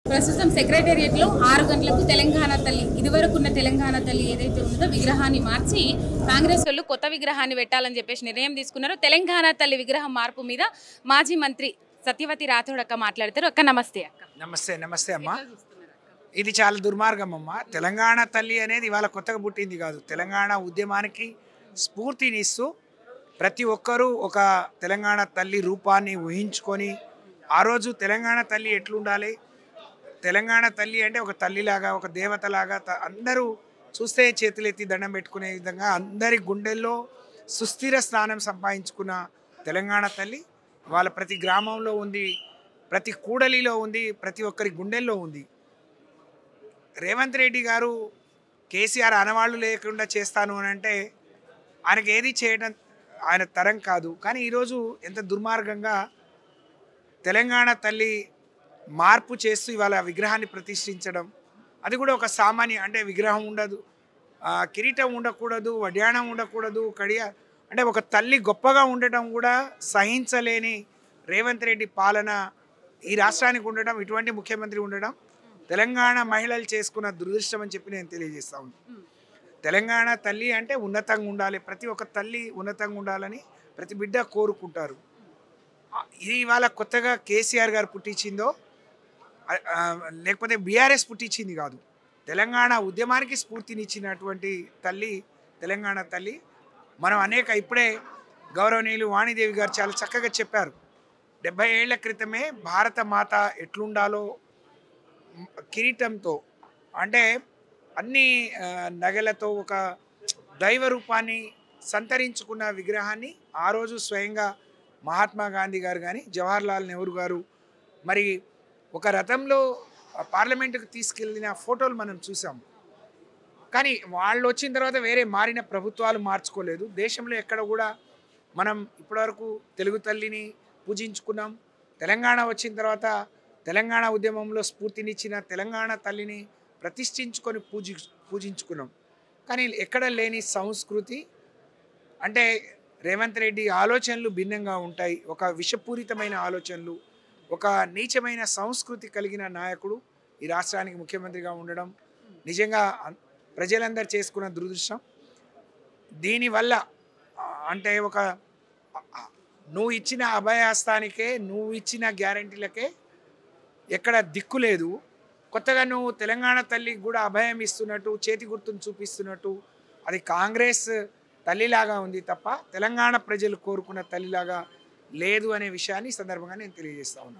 ప్రస్తుతం సెక్రటేరియట్లో 6 గంటలకు తెలంగాణ తల్లి ఇదివరకున్న తెలంగాణ తల్లి ఏదైతే ఉందో విగ్రహాన్ని మార్చి కాంగ్రెస్ వాళ్ళు కొత్త విగ్రహాన్ని పెట్టాలని చెప్పేసి నిర్ణయం తీసుకున్నారు. తెలంగాణ తల్లి విగ్రహం మార్పు మీద మాజీ మంత్రి సత్యవతి రాథోడ్ అక్క మాట్లాడతారు. అక్క నమస్తే. అక్క నమస్తే. నమస్తే అమ్మ. ఇది చాలా దుర్మార్గం అమ్మ. తెలంగాణ తల్లి అనేది ఇవాళ కొత్తగా పుట్టింది కాదు. తెలంగాణ ఉద్యమానికి స్ఫూర్తినిస్తూ ప్రతి ఒక్కరూ ఒక తెలంగాణ తల్లి రూపాన్ని ఊహించుకొని ఆ రోజు తెలంగాణ తల్లి ఎట్లుండాలి, తెలంగాణ తల్లి అంటే ఒక తల్లిలాగా, ఒక దేవతలాగా అందరూ చూస్తే చేతులెత్తి దండం పెట్టుకునే విధంగా అందరి గుండెల్లో సుస్థిర స్థానం సంపాదించుకున్న తెలంగాణ తల్లి వాళ్ళ ప్రతి గ్రామంలో ఉంది, ప్రతి కూడలిలో ఉంది, ప్రతి ఒక్కరి గుండెల్లో ఉంది. రేవంత్ రెడ్డి గారు కేసీఆర్ అనవాళ్ళు లేకుండా చేస్తాను అని అంటే ఆయనకి ఏది చేయడం ఆయన తరం కాదు. కానీ ఈరోజు ఎంత దుర్మార్గంగా తెలంగాణ తల్లి మార్పు చేస్తూ ఇవాళ విగ్రహాన్ని ప్రతిష్ఠించడం, అది కూడా ఒక సామాన్య అంటే విగ్రహం ఉండదు, కిరీటం ఉండకూడదు, వడ్యాణం ఉండకూడదు, కడియ అంటే ఒక తల్లి గొప్పగా ఉండటం కూడా సహించలేని రేవంత్ రెడ్డి పాలన ఈ రాష్ట్రానికి ఉండడం, ఇటువంటి ముఖ్యమంత్రి ఉండడం తెలంగాణ మహిళలు చేసుకున్న దురదృష్టం అని చెప్పి నేను తెలియజేస్తా ఉన్నాను. తెలంగాణ తల్లి అంటే ఉన్నతంగా ఉండాలి, ప్రతి ఒక్క తల్లి ఉన్నతంగా ఉండాలని ప్రతి బిడ్డ కోరుకుంటారు. ఇది ఇవాళ కొత్తగా కేసీఆర్ గారు పుట్టించిందో లేకపోతే బీఆర్ఎస్ పుట్టించింది కాదు, తెలంగాణ ఉద్యమానికి స్ఫూర్తినిచ్చినటువంటి తల్లి తెలంగాణ తల్లి. మనం ఇప్పుడే గౌరవనీయులు వాణిదేవి గారు చాలా చక్కగా చెప్పారు. 70 ఏళ్ల క్రితమే భారత మాత ఎట్లుండాలో కిరీటంతో అంటే అన్ని నగలతో ఒక దైవ రూపాన్ని సంతరించుకున్న విగ్రహాన్ని ఆ రోజు స్వయంగా మహాత్మా గాంధీ గారు కానీ జవహర్లాల్ నెహ్రూ గారు మరి ఒక రథంలో పార్లమెంటుకు తీసుకెళ్ళిన ఫోటోలు మనం చూసాం. కానీ వాళ్ళు వచ్చిన తర్వాత వేరే మారిన ప్రభుత్వాలు మార్చుకోలేదు. దేశంలో ఎక్కడ కూడా మనం ఇప్పటివరకు తెలుగు తల్లిని పూజించుకున్నాం. తెలంగాణ వచ్చిన తర్వాత తెలంగాణ ఉద్యమంలో స్ఫూర్తినిచ్చిన తెలంగాణ తల్లిని ప్రతిష్ఠించుకొని పూజించుకున్నాం. కానీ ఎక్కడ లేని సంస్కృతి అంటే రేవంత్ రెడ్డి ఆలోచనలు భిన్నంగా ఉంటాయి. ఒక విషపూరితమైన ఆలోచనలు, ఒక నీచమైన సంస్కృతి కలిగిన నాయకుడు ఈ రాష్ట్రానికి ముఖ్యమంత్రిగా ఉండడం నిజంగా ప్రజలందరూ చేసుకున్న దురదృష్టం. దీనివల్ల అంటే నువ్వు ఇచ్చిన అభయహస్తానికే, నువ్వు ఇచ్చిన గ్యారంటీలకే ఎక్కడ దిక్కు లేదు. కొత్తగా నువ్వు తెలంగాణ తల్లికి కూడా అభయం ఇస్తున్నట్టు, చేతి గుర్తును చూపిస్తున్నట్టు అది కాంగ్రెస్ తల్లిలాగా ఉంది తప్ప తెలంగాణ ప్రజలు కోరుకున్న తల్లిలాగా లేదు అనే విషయాన్ని ఈ సందర్భంగా నేను తెలియజేస్తా ఉన్నాను.